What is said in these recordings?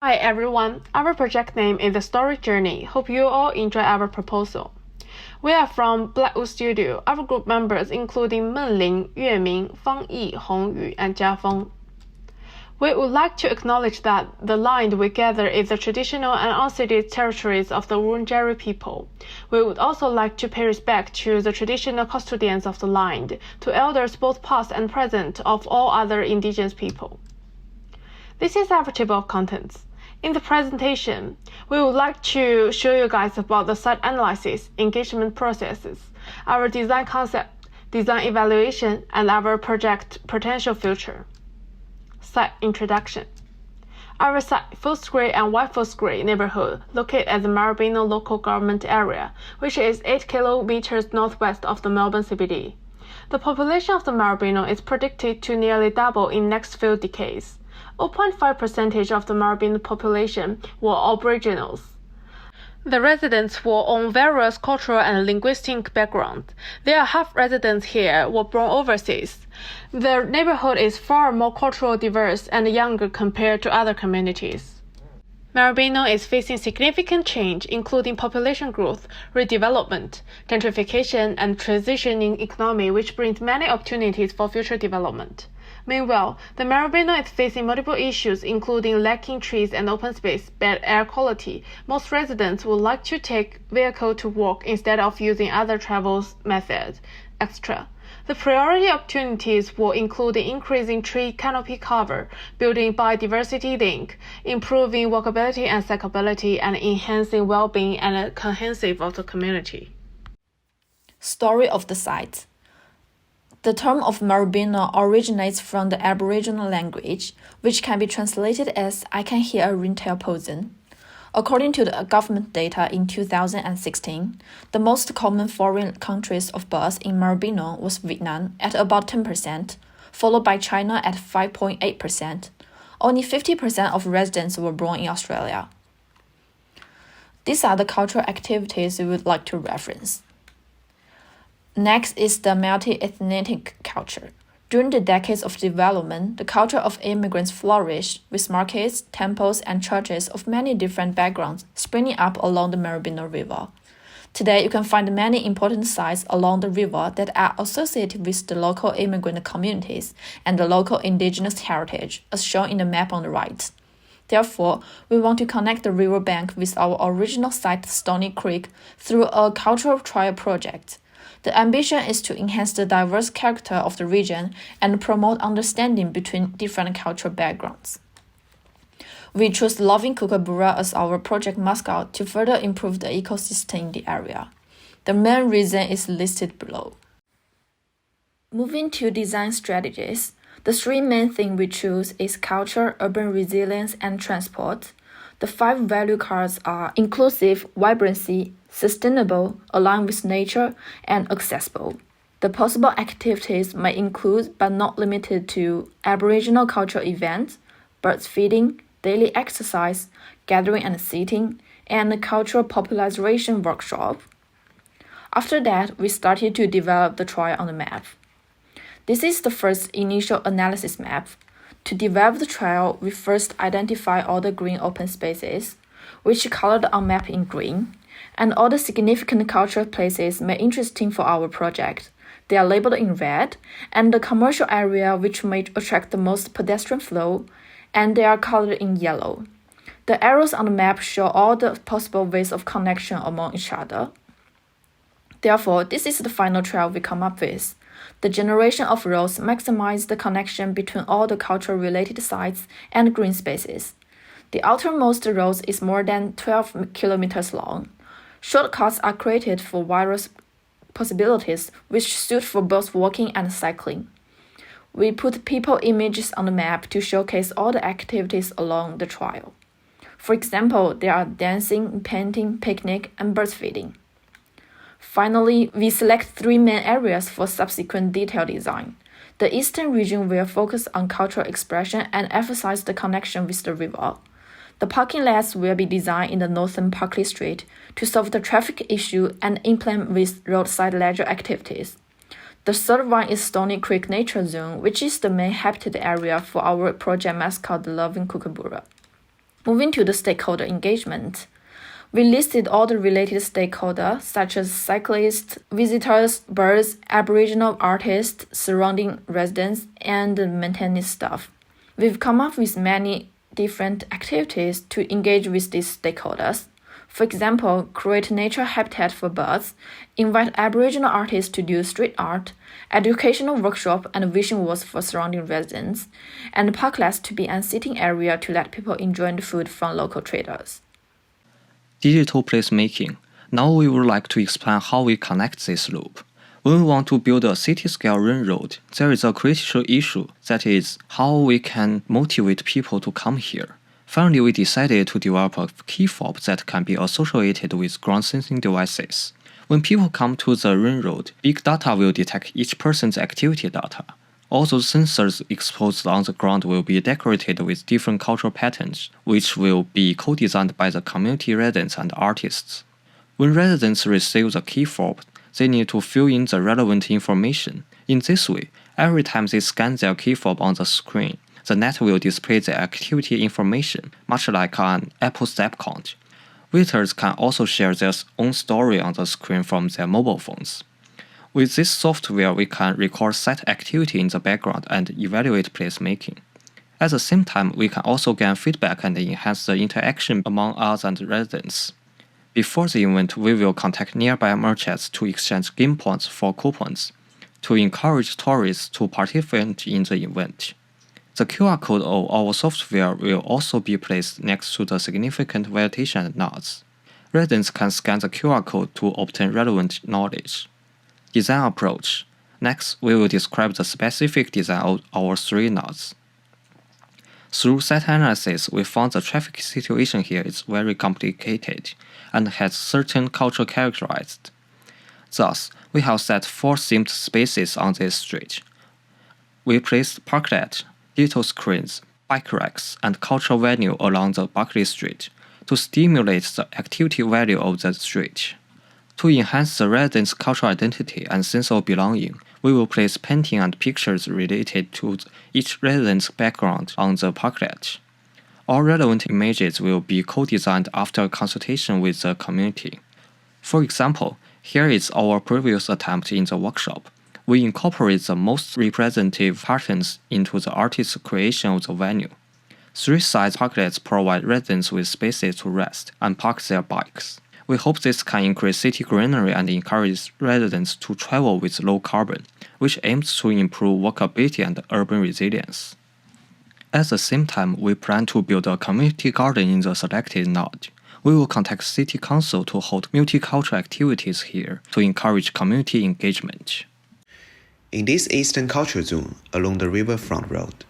Hi everyone, our project name is The Story Journey. Hope you all enjoy our proposal. We are from Blackwood Studio. Our group members including Menling, Yueming, Fang Yi, Hongyu, and Jiafeng. We would like to acknowledge that the land we gather is the traditional and unceded territories of the Wurundjeri people. We would also like to pay respect to the traditional custodians of the land, to elders both past and present of all other indigenous people. This is our table of contents. In the presentation, we would like to show you guys about the site analysis, engagement processes, our design concept, design evaluation, and our project potential future. Site introduction. Our site, Footscray and West Footscray neighborhood, located at the Maribyrnong local government area, which is 8 kilometers northwest of the Melbourne CBD. The population of the Maribyrnong is predicted to nearly double in next few decades. 0.5% of the Maribyrnong population were Aboriginals. The residents were on various cultural and linguistic backgrounds. Their half residents here were born overseas. The neighborhood is far more culturally diverse and younger compared to other communities. Maribyrnong is facing significant change, including population growth, redevelopment, gentrification, and transitioning economy, which brings many opportunities for future development. Meanwhile, the Maribyrnong is facing multiple issues, including lacking trees and open space, bad air quality. Most residents would like to take vehicle to work instead of using other travel methods, etc. The priority opportunities will include increasing tree canopy cover, building biodiversity link, improving walkability and cyclability, and enhancing well-being and cohesive of the community. Story of the site. The term of Maribyrnong originates from the Aboriginal language, which can be translated as I can hear a ringtail person. According to the government data in 2016, the most common foreign countries of birth in Maribyrnong was Vietnam at about 10%, followed by China at 5.8%. Only 50% of residents were born in Australia. These are the cultural activities we would like to reference. Next is the multi-ethnic culture. During the decades of development, the culture of immigrants flourished, with markets, temples, and churches of many different backgrounds springing up along the Maribyrnong River. Today, you can find many important sites along the river that are associated with the local immigrant communities and the local indigenous heritage, as shown in the map on the right. Therefore, we want to connect the riverbank with our original site, Stony Creek, through a cultural trial project. The ambition is to enhance the diverse character of the region and promote understanding between different cultural backgrounds. We chose Loving Kookaburra as our project mascot to further improve the ecosystem in the area. The main reason is listed below. Moving to design strategies, the three main things we choose is culture, urban resilience, and transport. The 5 value cards are inclusive, vibrancy, sustainable, aligned with nature, and accessible. The possible activities may include, but not limited to, Aboriginal cultural events, birds feeding, daily exercise, gathering and seating, and a cultural popularization workshop. After that, we started to develop the trial on the map. This is the first initial analysis map. To develop the trial, we first identify all the green open spaces, which colored on map in green, and all the significant cultural places made interesting for our project. They are labeled in red, and the commercial area which may attract the most pedestrian flow, and they are colored in yellow. The arrows on the map show all the possible ways of connection among each other. Therefore, this is the final trial we come up with. The generation of roads maximizes the connection between all the cultural-related sites and green spaces. The outermost road is more than 12 kilometers long. Shortcuts are created for various possibilities, which suit for both walking and cycling. We put people images on the map to showcase all the activities along the trail. For example, there are dancing, painting, picnic, and bird feeding. Finally, we select 3 main areas for subsequent detailed design. The eastern region will focus on cultural expression and emphasize the connection with the river. The parking lots will be designed in the northern Parkley Street to solve the traffic issue and implement with roadside leisure activities. The third one is Stony Creek Nature Zone, which is the main habitat area for our project mascot, the Loving Kookaburra. Moving to the stakeholder engagement. We listed all the related stakeholders such as cyclists, visitors, birds, Aboriginal artists, surrounding residents, and maintenance staff. We've come up with many different activities to engage with these stakeholders. For example, create nature habitat for birds, invite Aboriginal artists to do street art, educational workshop and vision walls for surrounding residents, and parklets to be a sitting area to let people enjoy the food from local traders. Digital placemaking. Now we would like to explain how we connect this loop. When we want to build a city-scale railroad, there is a critical issue, that is, how we can motivate people to come here. Finally, we decided to develop a key fob that can be associated with ground-sensing devices. When people come to the railroad, big data will detect each person's activity data. All those sensors exposed on the ground will be decorated with different cultural patterns, which will be co-designed by the community residents and artists. When residents receive the key fob, they need to fill in the relevant information. In this way, every time they scan their key fob on the screen, the net will display the activity information, much like an Apple step count. Visitors can also share their own story on the screen from their mobile phones. With this software, we can record set activity in the background and evaluate placemaking. At the same time, we can also gain feedback and enhance the interaction among us and residents. Before the event, we will contact nearby merchants to exchange game points for coupons, to encourage tourists to participate in the event. The QR code of our software will also be placed next to the significant validation nodes. Residents can scan the QR code to obtain relevant knowledge. Design approach. Next, we will describe the specific design of our 3 nodes. Through site analysis, we found the traffic situation here is very complicated and has certain cultural characteristics. Thus, we have set 4 themed spaces on this street. We placed parklet, digital screens, bike racks, and cultural venue along the Buckley Street to stimulate the activity value of the street. To enhance the residents' cultural identity and sense of belonging, we will place painting and pictures related to each resident's background on the parklet. All relevant images will be co-designed after consultation with the community. For example, here is our previous attempt in the workshop. We incorporate the most representative patterns into the artist's creation of the venue. 3 side parklets provide residents with spaces to rest and park their bikes. We hope this can increase city greenery and encourage residents to travel with low carbon, which aims to improve walkability and urban resilience. At the same time, we plan to build a community garden in the selected node. We will contact City Council to hold multicultural activities here to encourage community engagement. In this Eastern Culture Zone along the Riverfront Road,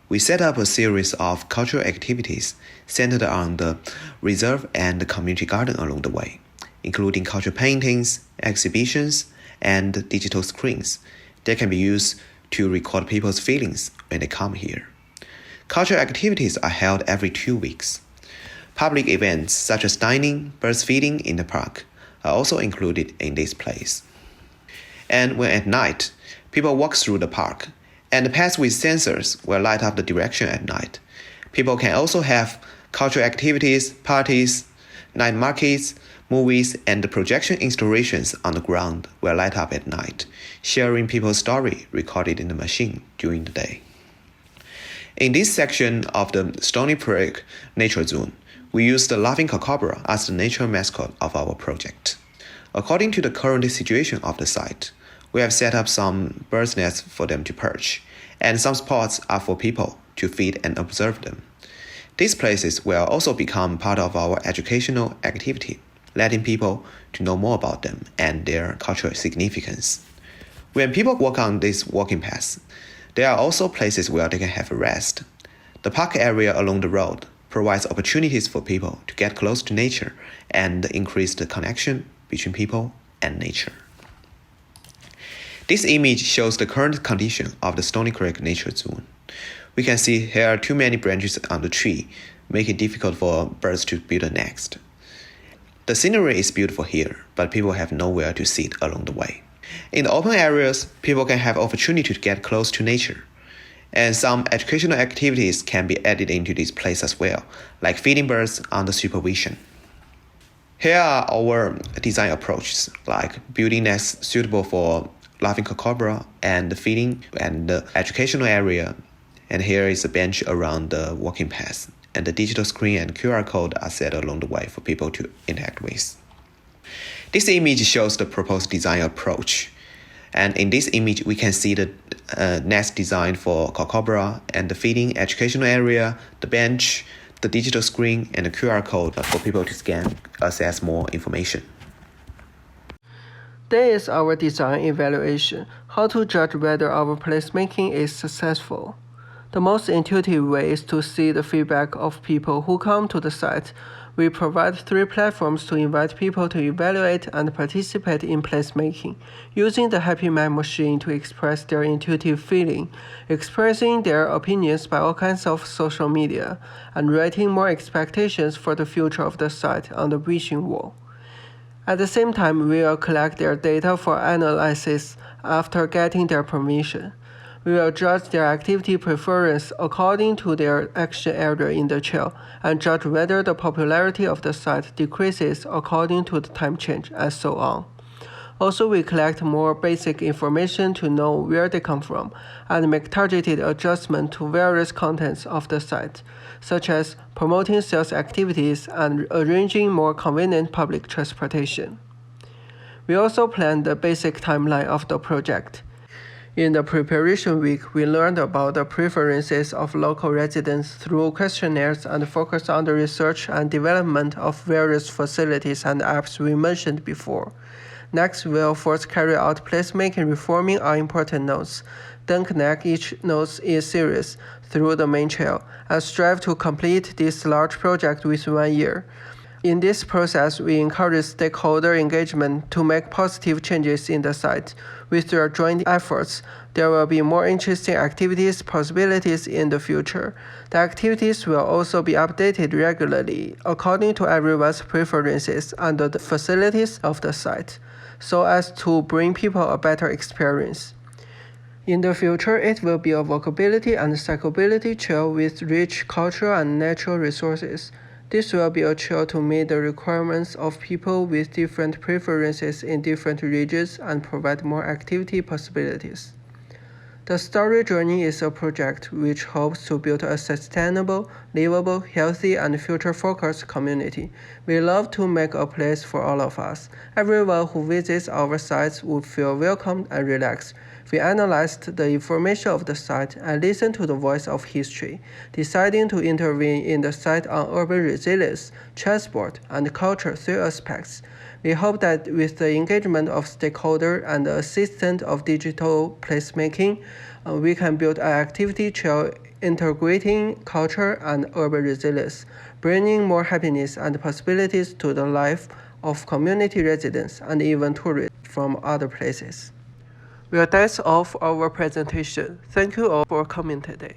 we set up a series of cultural activities centered on the reserve and the community garden along the way, including cultural paintings, exhibitions, and digital screens that can be used to record people's feelings when they come here. Cultural activities are held every 2 weeks. Public events such as dining, birds feeding in the park are also included in this place. And when at night, people walk through the park, and the paths with sensors will light up the direction at night. People can also have cultural activities, parties, night markets, movies, and projection installations on the ground will light up at night, sharing people's story recorded in the machine during the day. In this section of the Stony Creek Nature Zone, we use the laughing kookaburra as the nature mascot of our project. According to the current situation of the site, we have set up some birds' nests for them to perch, and some spots are for people to feed and observe them. These places will also become part of our educational activity, letting people to know more about them and their cultural significance. When people walk on these walking paths, there are also places where they can have a rest. The park area along the road provides opportunities for people to get close to nature and increase the connection between people and nature. This image shows the current condition of the Stony Creek Nature Zone. We can see here are too many branches on the tree, making it difficult for birds to build a nest. The scenery is beautiful here, but people have nowhere to sit along the way. In the open areas, people can have opportunity to get close to nature. And some educational activities can be added into this place as well, like feeding birds under supervision. Here are our design approaches, like building nests suitable for laughing cocobra and feeding and the educational area. And here is a bench around the walking path, and the digital screen and QR code are set along the way for people to interact with. This image shows the proposed design approach. And in this image, we can see the nest design for cocobra and the feeding educational area, the bench, the digital screen, and the QR code for people to scan, access more information. There is our design evaluation, how to judge whether our placemaking is successful. The most intuitive way is to see the feedback of people who come to the site. We provide 3 platforms to invite people to evaluate and participate in placemaking, using the Happy Mind machine to express their intuitive feeling, expressing their opinions by all kinds of social media, and writing more expectations for the future of the site on the wishing wall. At the same time, we will collect their data for analysis after getting their permission. We will judge their activity preference according to their action area in the trail and judge whether the popularity of the site decreases according to the time change, and so on. Also, we collect more basic information to know where they come from and make targeted adjustments to various contents of the site, such as promoting sales activities and arranging more convenient public transportation. We also plan the basic timeline of the project. In the preparation week, we learned about the preferences of local residents through questionnaires and focused on the research and development of various facilities and apps we mentioned before. Next, we'll first carry out placemaking reforming on important nodes, then connect each node in series through the main trail, and strive to complete this large project within 1 year. In this process, we encourage stakeholder engagement to make positive changes in the site. With their joint efforts, there will be more interesting activities possibilities in the future. The activities will also be updated regularly according to everyone's preferences and the facilities of the site, so as to bring people a better experience. In the future, it will be a walkability and cyclability trail with rich cultural and natural resources. This will be a trail to meet the requirements of people with different preferences in different regions and provide more activity possibilities. The Story Journey is a project which hopes to build a sustainable, livable, healthy, and future-focused community. We love to make a place for all of us. Everyone who visits our sites would feel welcomed and relaxed. We analyzed the information of the site and listened to the voice of history, deciding to intervene in the site on urban resilience, transport, and culture 3 aspects. We hope that with the engagement of stakeholders and the assistance of digital placemaking, we can build an activity trail integrating culture and urban resilience, bringing more happiness and possibilities to the life of community residents and even tourists from other places. Well, that's all for our presentation. Thank you all for coming today.